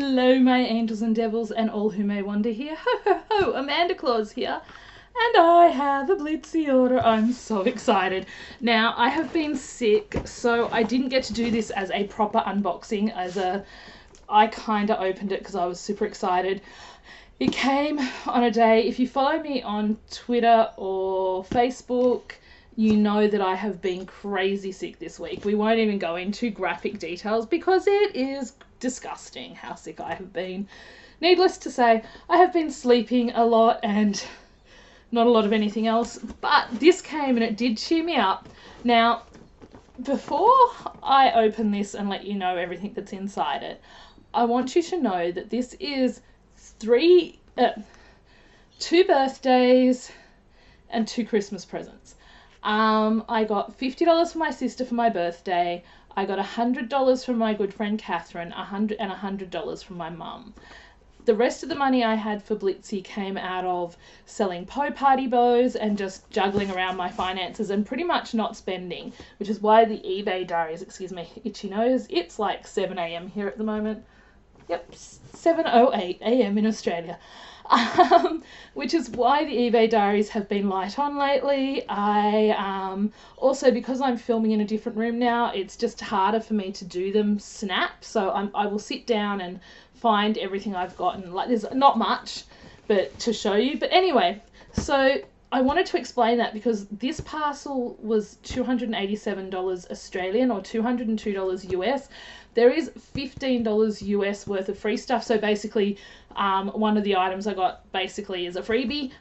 Hello, my angels and devils, and all who may wander here. Ho, ho, ho, Amanda Claus here. And I have a Blitsy order. I'm so excited. Now, I have been sick, so I didn't get to do this as a proper unboxing. I kind of opened it because I was super excited. It came on a day, if you follow me on Twitter or Facebook, you know that I have been crazy sick this week. We won't even go into graphic details because it is disgusting how sick I have been. Needless to say, I have been sleeping a lot and not a lot of anything else, but this came and it did cheer me up. Now, before I open this and let you know everything that's inside it, I want you to know that this is 2 birthdays and 2 Christmas presents. I got $50 for my sister for my birthday. I got $100 from my good friend Catherine, $100 from my mum. The rest of the money I had for Blitsy came out of selling party bows and just juggling around my finances and pretty much not spending, which is why the eBay diaries, excuse me, itchy nose, it's like 7 a.m. here at the moment. Yep, 7:08 a.m. in Australia. Which is why the eBay diaries have been light on lately. Also, because I'm filming in a different room now, it's just harder for me to do them snap. So I will sit down and find everything I've gotten. Like, there's not much but to show you. But anyway, so I wanted to explain that because this parcel was $287 Australian or $202 US. There is $15 US worth of free stuff. So basically, one of the items I got basically is a freebie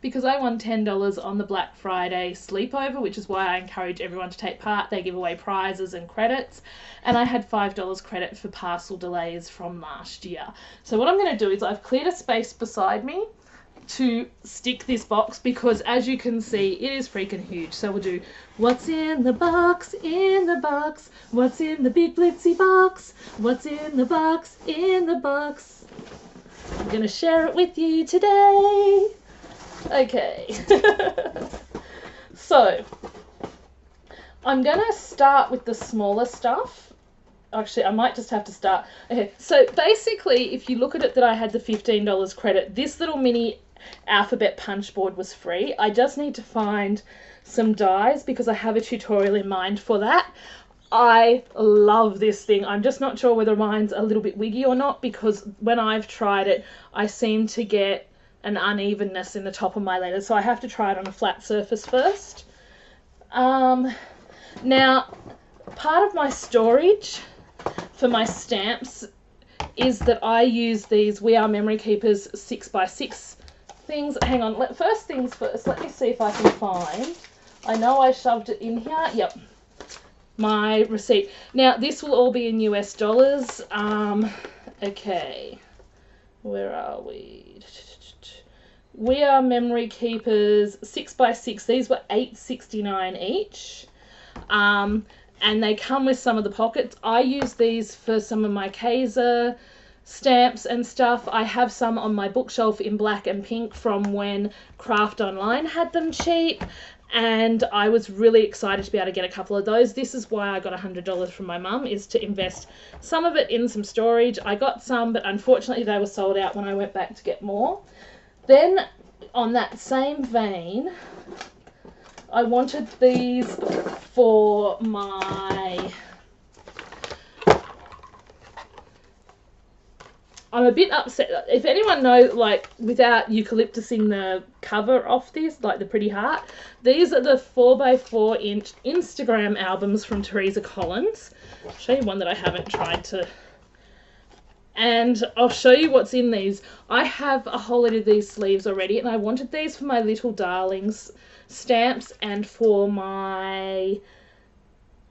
because I won $10 on the Black Friday sleepover, which is why I encourage everyone to take part. They give away prizes and credits, and I had $5 credit for parcel delays from last year. So what I'm going to do is I've cleared a space beside me to stick this box because, as you can see, it is freaking huge. So we'll do what's in the box, what's in the big Blitsy box, what's in the box, in the box. I'm gonna share it with you today. Okay. So I'm gonna start with the smaller stuff. Actually, I might just have to start. Okay, so basically, if you look at it that I had the $15 credit, this little mini alphabet punch board was free. I just need to find some dies because I have a tutorial in mind for that. I love this thing. I'm just not sure whether mine's a little bit wiggy or not because when I've tried it, I seem to get an unevenness in the top of my letters. So I have to try it on a flat surface first. Now, part of my storage for my stamps is that I use these We Are Memory Keepers 6x6 things. Hang on, first things first, let me see if I can find. I know I shoved it in here. Yep, my receipt. Now, this will all be in US dollars. Okay, where are we? We Are Memory Keepers 6x6. These were $8.69 each. And they come with some of the pockets. I use these for some of my Kaiser stamps and stuff. I have some on my bookshelf in black and pink from when Craft Online had them cheap, and I was really excited to be able to get a couple of those. This is why I got $100 from my mum, is to invest some of it in some storage. I got some, but unfortunately they were sold out when I went back to get more. Then, on that same vein, I wanted these for my... I'm a bit upset. If anyone knows, like, without eucalyptusing the cover off this, like the pretty heart, these are the 4x4 inch Instagram albums from Teresa Collins. I'll show you one that I haven't tried to... And I'll show you what's in these. I have a whole lot of these sleeves already, and I wanted these for my Little Darlings stamps and for my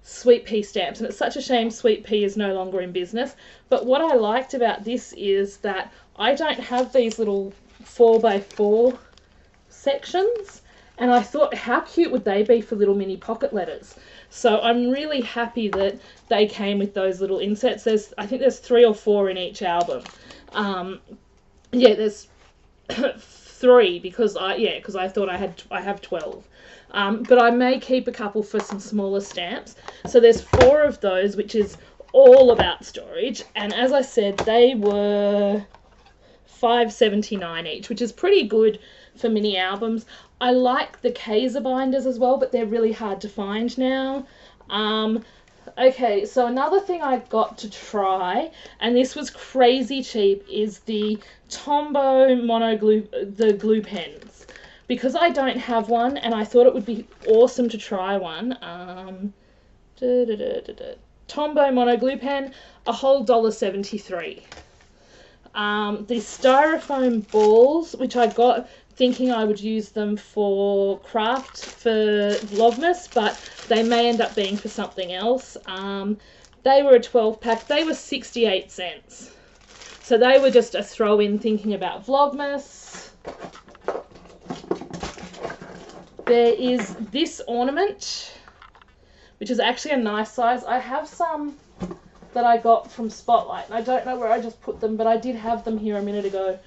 Sweet Pea stamps, and it's such a shame Sweet Pea is no longer in business. But what I liked about this is that I don't have these little 4x4 sections, and I thought how cute would they be for little mini pocket letters. So I'm really happy that they came with those little inserts. I think there's 3 or 4 in each album. Yeah, there's 3 because I thought I have 12. But I may keep a couple for some smaller stamps. So there's 4 of those, which is all about storage, and as I said, they were $5.79 each, which is pretty good for mini albums. I like the Kaiser binders as well, but they're really hard to find now. Okay, so another thing I got to try, and this was crazy cheap, is the Tombow mono glue, the glue pens. Because I don't have one, and I thought it would be awesome to try one. Tombow mono glue pen, a whole $1.73. The styrofoam balls, which I got thinking I would use them for craft for Vlogmas, but they may end up being for something else. They were a 12-pack. They were 68 cents. So they were just a throw-in thinking about Vlogmas. There is this ornament, which is actually a nice size. I have some that I got from Spotlight, and I don't know where I just put them, but I did have them here a minute ago.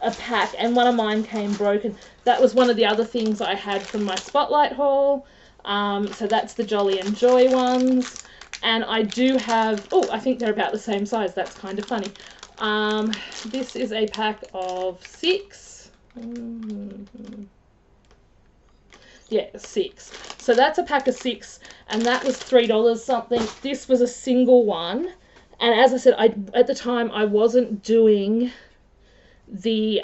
A pack, and one of mine came broken. That was one of the other things I had from my Spotlight haul. So that's the Jolly and Joy ones. And I do have, oh, I think they're about the same size. That's kind of funny. This is a pack of 6. Yeah, 6. So that's a pack of 6, and that was $3 something. This was a single one, and as I said, at the time I wasn't doing the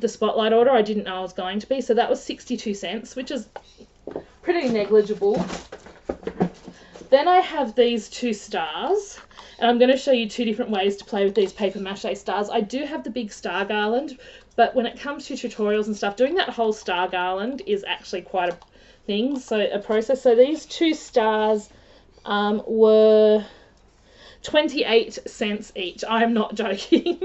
Spotlight order. I didn't know I was going to be, so that was 62 cents, which is pretty negligible. Then I have these 2 stars, and I'm going to show you 2 different ways to play with these paper mache stars. I do have the big star garland, but when it comes to tutorials and stuff, doing that whole star garland is actually quite a thing, so a process. So these 2 stars were 28 cents each. I'm not joking.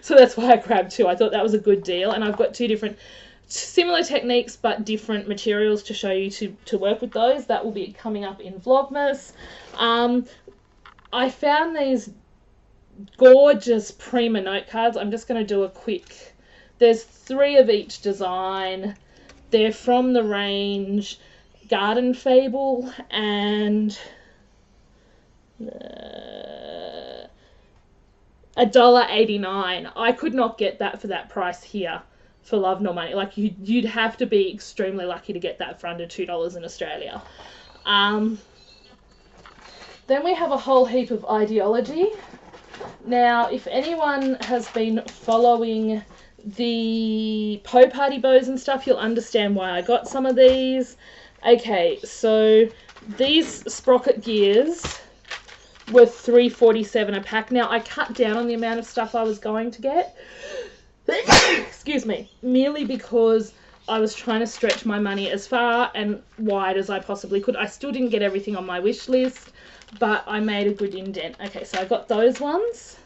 So that's why I grabbed 2. I thought that was a good deal, and I've got 2 different similar techniques but different materials to show you to work with those. That will be coming up in Vlogmas. I found these gorgeous Prima note cards. I'm just going to do a quick, there's 3 of each design. They're from the range Garden Fable and $1.89. I could not get that for that price here for Love Nor Money. Like, you'd have to be extremely lucky to get that for under $2 in Australia. Then we have a whole heap of Idea-ology. Now, if anyone has been following the Poe Party bows and stuff, you'll understand why I got some of these. Okay, so these sprocket gears were $3.47 a pack. Now, I cut down on the amount of stuff I was going to get. Excuse me. Merely because I was trying to stretch my money as far and wide as I possibly could. I still didn't get everything on my wish list, but I made a good indent. Okay, so I got those ones.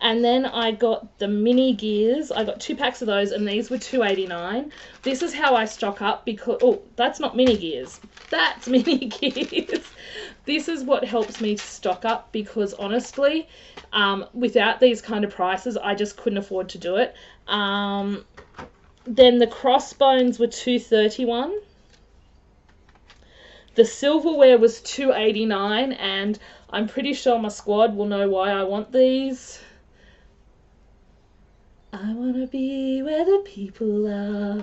And then I got the mini gears. I got 2 packs of those, and these were $2.89. This is how I stock up because, oh, that's not mini gears. That's mini gears. This is what helps me to stock up because, honestly, without these kind of prices, I just couldn't afford to do it. Then the crossbones were $2.31. The silverware was $2.89, and I'm pretty sure my squad will know why I want these. I want to be where the people are.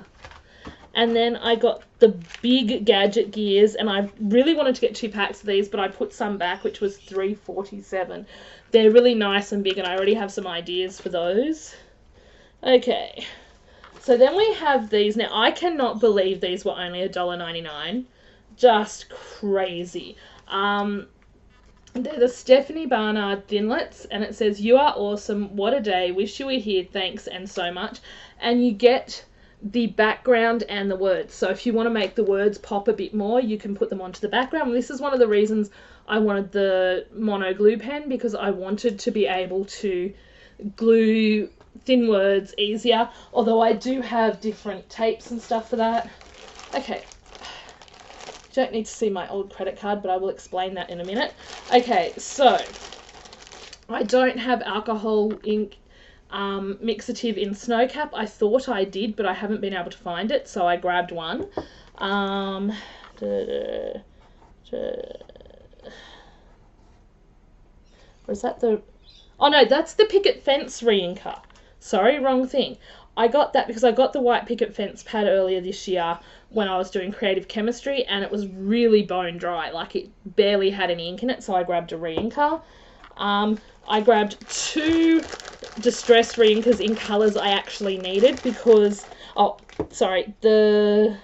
And then I got the big gadget gears, and I really wanted to get 2 packs of these, but I put some back, which was $3.47. They're really nice and big, and I already have some ideas for those. Okay, so then we have these. Now, I cannot believe these were only $1.99. Just crazy. They're the Stephanie Barnard Thinlets, and it says, "You are awesome, what a day, wish you were here, thanks and so much." And you get the background and the words. So if you want to make the words pop a bit more, you can put them onto the background. This is one of the reasons I wanted the mono glue pen, because I wanted to be able to glue thin words easier, although I do have different tapes and stuff for that. Okay. Don't need to see my old credit card, but I will explain that in a minute. Okay, so I don't have alcohol ink mixative in Snowcap. I thought I did, but I haven't been able to find it, so I grabbed one. Or is that the... Oh no, that's the picket fence re-inker. Sorry, wrong thing. I got that because I got the white picket fence pad earlier this year when I was doing creative chemistry, and it was really bone dry. Like, it barely had any ink in it, so I grabbed a re-inker. I grabbed 2 distress re-inkers in colours I actually needed because... Oh, sorry. The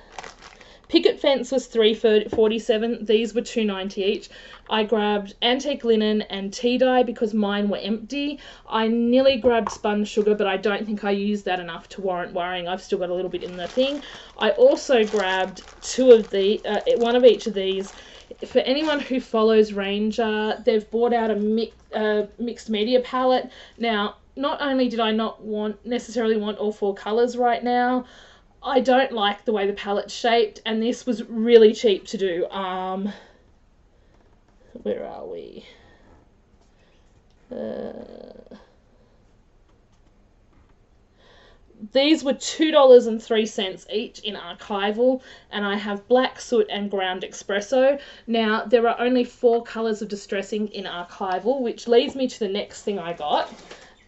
picket fence was $3.47. These were $2.90 each. I grabbed antique linen and tea dye because mine were empty. I nearly grabbed spun sugar, but I don't think I used that enough to warrant worrying. I've still got a little bit in the thing. I also grabbed 2 of the, one of each of these. For anyone who follows Ranger, they've brought out a mixed media palette. Now, not only did I not necessarily want all 4 colours right now, I don't like the way the palette's shaped, and this was really cheap to do. Where are we? These were $2.03 each in archival, and I have black soot and ground espresso. Now, there are only 4 colours of distressing in archival, which leads me to the next thing I got.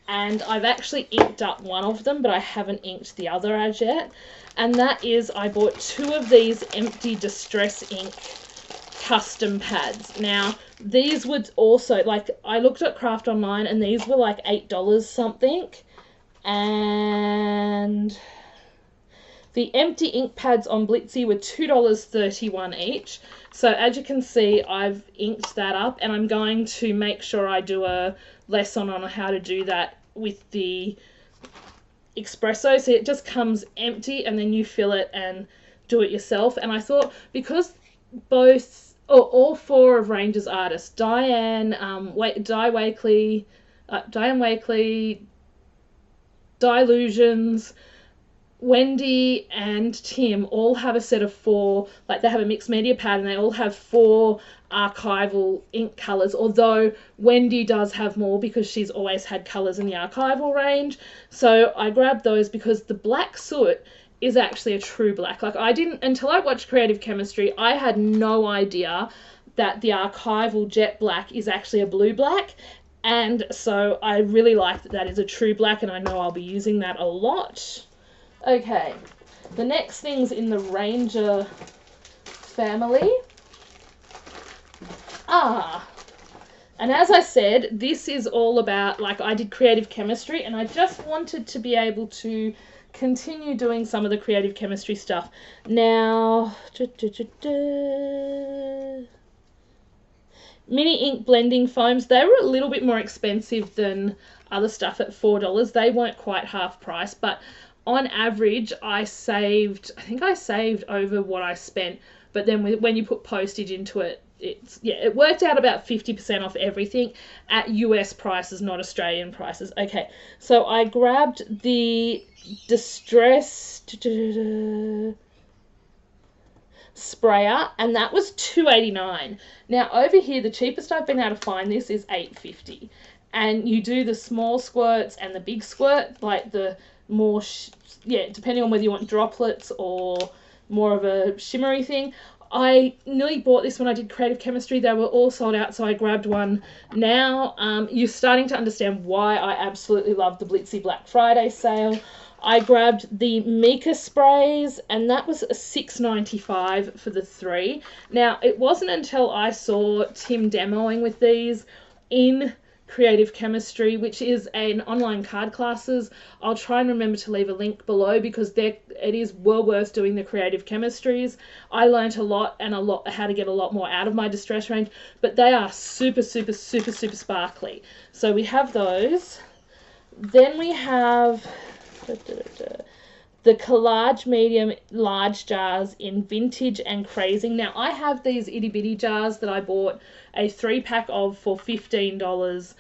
And I've actually inked up one of them, but I haven't inked the other as yet. And that is, I bought 2 of these empty Distress Ink custom pads. Now, these would also, like, I looked at Craft Online, and these were like $8 something. And the empty ink pads on Blitsy were $2.31 each. So as you can see, I've inked that up, and I'm going to make sure I do a lesson on how to do that with the espresso. So it just comes empty, and then you fill it and do it yourself. And I thought, because all 4 of Ranger's artists, Diane Wakely, Dilutions, Wendy and Tim all have a set of 4, like they have a mixed media pad, and they all have 4 archival ink colours, although Wendy does have more because she's always had colours in the archival range. So I grabbed those because the black soot is actually a true black. Like, I didn't, until I watched Creative Chemistry, I had no idea that the archival jet black is actually a blue black. And so I really like that is a true black, and I know I'll be using that a lot. Okay, the next things in the Ranger family are, and as I said, this is all about, like, I did creative chemistry, and I just wanted to be able to continue doing some of the creative chemistry stuff. Now, mini ink blending foams, they were a little bit more expensive than other stuff at $4. They weren't quite half price, but on average I think I saved over what I spent. But then when you put postage into it, it worked out about 50% off everything at US prices, not Australian prices. Okay, so I grabbed the Distress sprayer, and that was $2.89. Now over here, the cheapest I've been able to find this is $8.50, and you do the small squirts and the big squirt, like the more depending on whether you want droplets or more of a shimmery thing. I nearly bought this when I did creative chemistry. They were all sold out, so I grabbed one. Now you're starting to understand why I absolutely love the Blitsy Black Friday sale. I grabbed the Mika sprays, and that was $6.95 for the 3. Now, it wasn't until I saw Tim demoing with these in Creative Chemistry, which is an online card classes. I'll try and remember to leave a link below because it is well worth doing the Creative Chemistries. I learnt a lot how to get a lot more out of my distress range, but they are super, super, super, super sparkly. So we have those. Then we have the Collage Medium large jars in Vintage and Crazing. Now, I have these itty bitty jars that I bought a 3-pack of for $15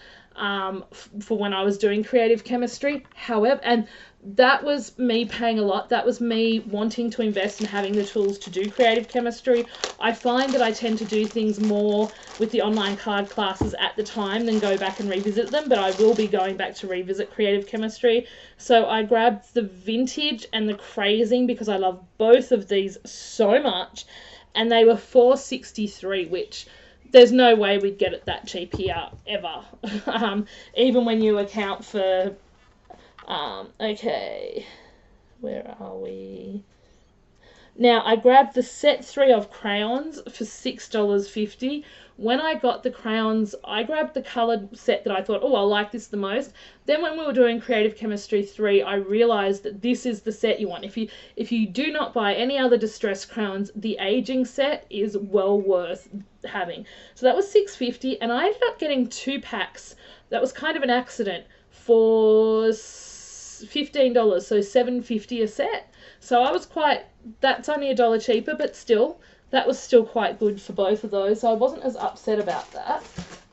for when I was doing creative chemistry. However, and that was me paying a lot. That was me wanting to invest in having the tools to do creative chemistry. I find that I tend to do things more with the online card classes at the time than go back and revisit them, but I will be going back to revisit creative chemistry. So I grabbed the Vintage and the Crazing because I love both of these so much, and they were $4.63, which there's no way we'd get it that cheap here ever. Even when you account for okay, where are we? Now, I grabbed the set 3 of crayons for $6.50. When I got the crayons, I grabbed the coloured set that I thought, oh, I like this the most. Then when we were doing Creative Chemistry 3, I realised that this is the set you want. If you do not buy any other distress crayons, the aging set is well worth having. So that was $6.50, and I ended up getting 2 packs. That was kind of an accident for $15, so $7.50 a set. So I was that's only $1 cheaper, but still, that was still quite good for both of those. So I wasn't as upset about that.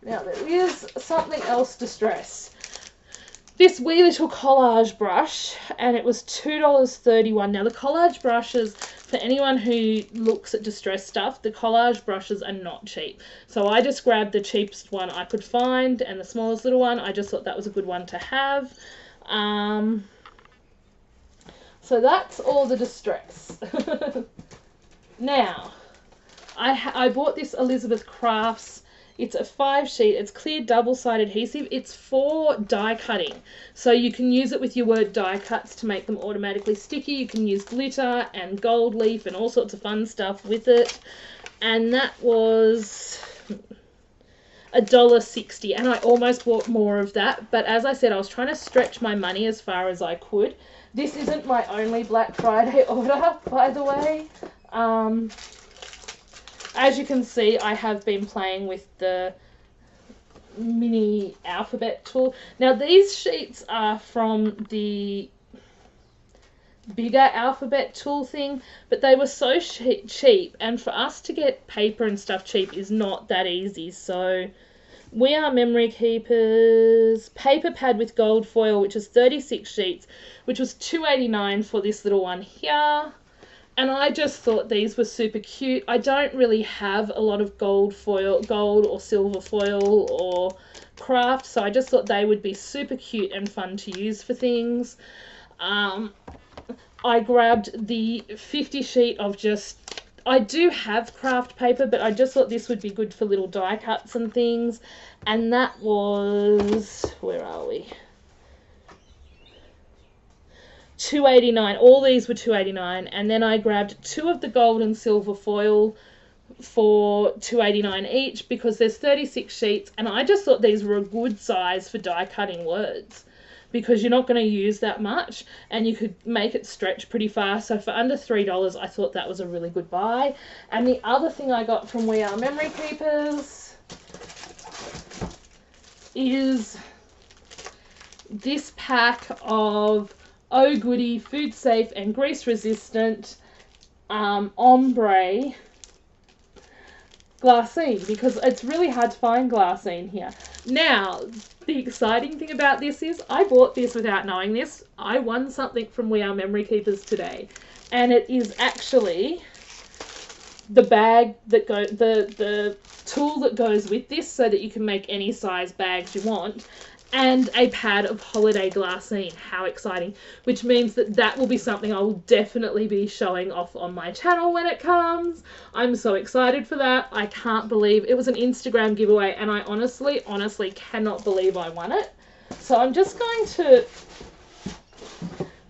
Now there is something else distress. This wee little collage brush, and it was $2.31. Now the collage brushes, for anyone who looks at distress stuff, the collage brushes are not cheap. So I just grabbed the cheapest one I could find and the smallest little one. I just thought that was a good one to have. So that's all the distress. Now, I bought this Elizabeth Crafts. It's a 5-sheet. It's clear double-sided adhesive. It's for die cutting. So you can use it with your Word die cuts to make them automatically sticky. You can use glitter and gold leaf and all sorts of fun stuff with it. And that was $1.60, and I almost bought more of that, but as I said, I was trying to stretch my money as far as I could. This isn't my only Black Friday order, by the way. As you can see, I have been playing with the mini alphabet tool. Now these sheets are from the bigger alphabet tool thing, but they were so cheap, and for us to get paper and stuff cheap is not that easy. So We Are Memory Keepers paper pad with gold foil, which is 36 sheets, which was $2.89 for this little one here. And I just thought these were super cute. I don't really have a lot of gold or silver foil or craft, so I just thought they would be super cute and fun to use for things. I grabbed the 50 sheet of I do have craft paper, but I just thought this would be good for little die cuts and things. And that was, where are we? $2.89. All these were $2.89. And then I grabbed 2 of the gold and silver foil for $2.89 each, because there's 36 sheets, and I just thought these were a good size for die cutting words, because you're not going to use that much and you could make it stretch pretty fast. So for under $3, I thought that was a really good buy. And the other thing I got from We Are Memory Keepers is this pack of Oh Goody food safe and grease resistant ombre glassine, because it's really hard to find glassine here. Now, the exciting thing about this is I bought this without knowing this. I won something from We Are Memory Keepers today, and it is actually the bag that the tool that goes with this, so that you can make any size bags you want, and a pad of holiday glassine. How exciting. Which means that will be something I will definitely be showing off on my channel when it comes. I'm so excited for that. I can't believe it was an Instagram giveaway, and I honestly cannot believe I won it. So I'm just going to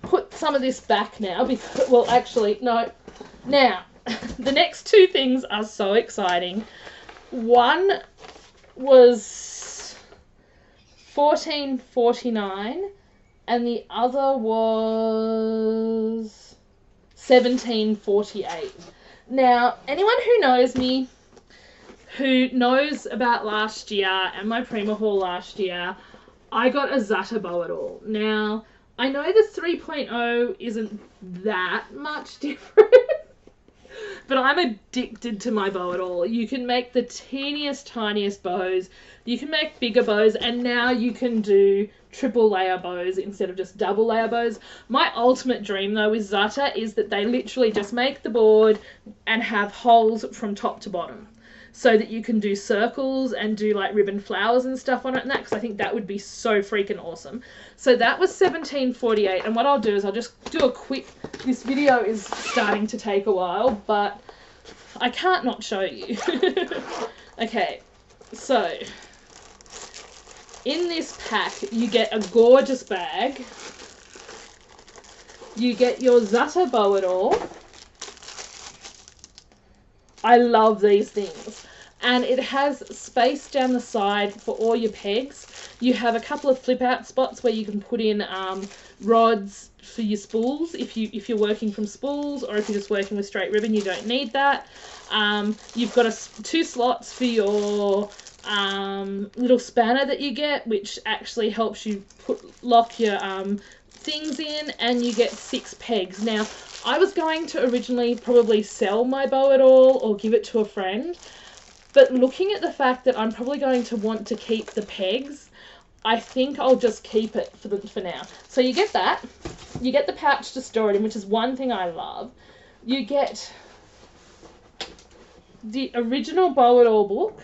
put some of this back now, because, well, actually, no. Now, the next 2 things are so exciting. One was $14.49 and the other was $17.48. Now, anyone who knows me, who knows about last year and my Prima haul last year, I got a Zutta bow it all. Now, I know the 3.0 isn't that much different, but I'm addicted to my bow it all. You can make the teeniest, tiniest bows. You can make bigger bows, and now you can do triple layer bows instead of just double layer bows. My ultimate dream, though, with Zutta is that they literally just make the board and have holes from top to bottom, so that you can do circles and do like ribbon flowers and stuff on it and that, because I think that would be so freaking awesome. So that was $17.48, and what I'll do is I'll just do a quick, this video is starting to take a while, but I can't not show you. Okay, so in this pack you get a gorgeous bag. You get your Zutta Bow-It-All. I love these things. And it has space down the side for all your pegs. You have a couple of flip out spots where you can put in rods for your spools. If you're working from spools, or if you're just working with straight ribbon, you don't need that. You've got 2 slots for your little spanner that you get, which actually helps you lock your things in, and you get 6 pegs. Now, I was going to originally probably sell my Bow-It-All or give it to a friend, but looking at the fact that I'm probably going to want to keep the pegs, I think I'll just keep it for now. So you get that. You get the pouch to store it in, which is one thing I love. You get the original Bow-It-All book.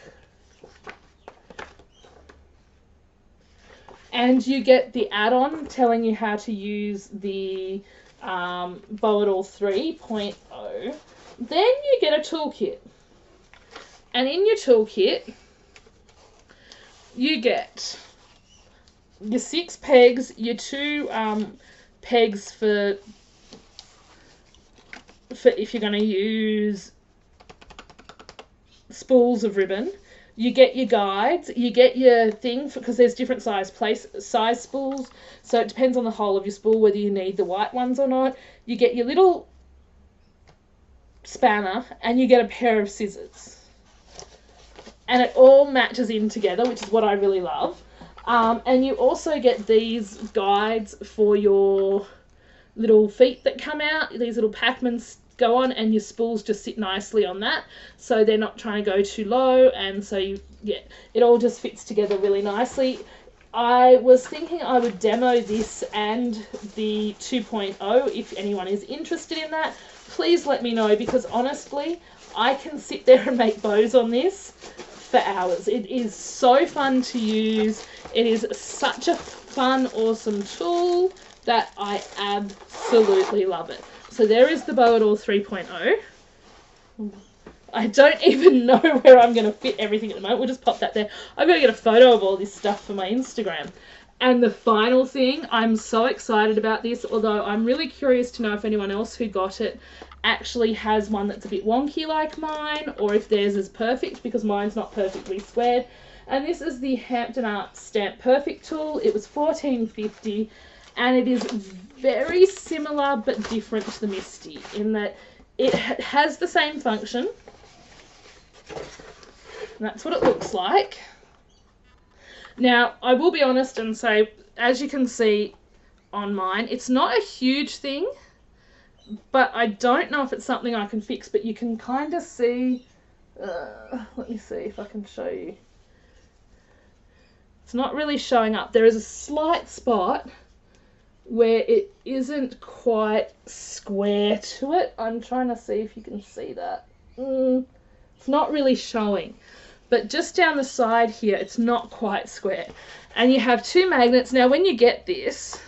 And you get the add-on telling you how to use the Bow-It-All 3.0. Then you get a toolkit. And in your toolkit, you get your 6 pegs, your 2 pegs for if you're going to use spools of ribbon. You get your guides, you get your thing, because there's different size spools, so it depends on the hole of your spool whether you need the white ones or not. You get your little spanner, and you get a pair of scissors. And it all matches in together, which is what I really love. And you also get these guides for your little feet that come out, these little Pac-Mans go on, and your spools just sit nicely on that, so they're not trying to go too low, and so it all just fits together really nicely. I was thinking I would demo this and the 2.0 if anyone is interested in that. Please let me know, because honestly, I can sit there and make bows on this for hours. It is so fun to use. It is such a fun, awesome tool that I absolutely love it. So there is the Bow-It-All 3.0. I don't even know where I'm going to fit everything at the moment. We'll just pop that there. I've got to get a photo of all this stuff for my Instagram. And the final thing, I'm so excited about this, although I'm really curious to know if anyone else who got it actually has one that's a bit wonky like mine, or if theirs is perfect, because mine's not perfectly squared. And this is the Hampton Arts Stamp Perfect tool. It was $14.50. And it is very similar but different to the Misty in that it has the same function. And that's what it looks like. Now, I will be honest and say, as you can see on mine, it's not a huge thing, but I don't know if it's something I can fix, but you can kind of see, let me see if I can show you. It's not really showing up. There is a slight spot where it isn't quite square to it. I'm trying to see if you can see that. It's not really showing. But just down the side here, it's not quite square. And you have 2 magnets. Now, when you get this,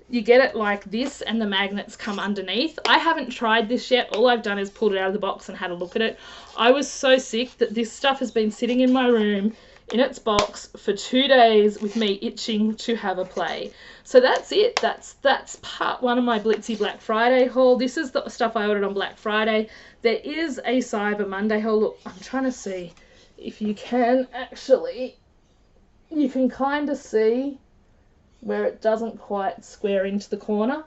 you get it like this, and the magnets come underneath. I haven't tried this yet. All I've done is pulled it out of the box and had a look at it. I was so sick that this stuff has been sitting in my room in its box for 2 days with me itching to have a play. So that's it. That's part 1 of my Blitsy Black Friday haul. This is the stuff I ordered on Black Friday. There is a Cyber Monday haul. Look, I'm trying to see if you can actually, you can kind of see where it doesn't quite square into the corner.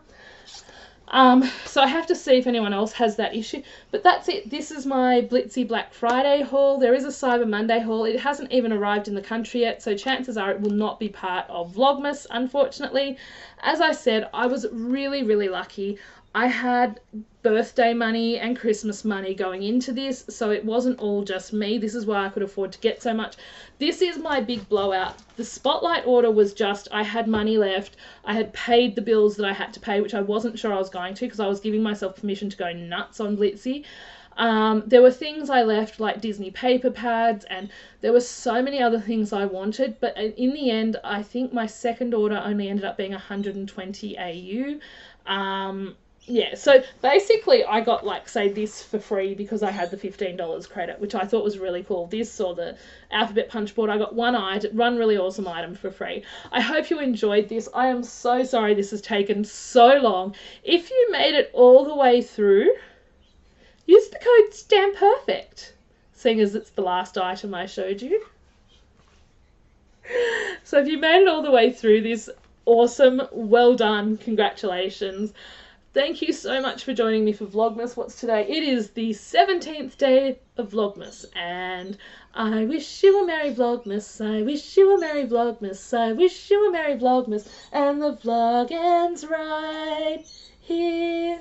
So I have to see if anyone else has that issue. But that's it. This is my Blitsy Black Friday haul. There is a Cyber Monday haul. It hasn't even arrived in the country yet, so chances are it will not be part of Vlogmas, unfortunately. As I said, I was really, really lucky. I had birthday money and Christmas money going into this, so it wasn't all just me. This is why I could afford to get so much. This is my big blowout. The Spotlight order was just, I had money left. I had paid the bills that I had to pay, which I wasn't sure I was going to, because I was giving myself permission to go nuts on Blitsy. There were things I left, like Disney paper pads, and there were so many other things I wanted, but in the end, I think my second order only ended up being 120 AU. Yeah, so basically I got, like, say, this for free because I had the $15 credit, which I thought was really cool. This or the alphabet punch board. I got one really awesome item for free. I hope you enjoyed this. I am so sorry this has taken so long. If you made it all the way through, use the code STAMPERFECT, seeing as it's the last item I showed you. So if you made it all the way through this, awesome, well done, congratulations. Thank you so much for joining me for Vlogmas. What's today? It is the 17th day of Vlogmas, and I wish you a Merry Vlogmas, I wish you a Merry Vlogmas, I wish you a Merry Vlogmas, and the vlog ends right here.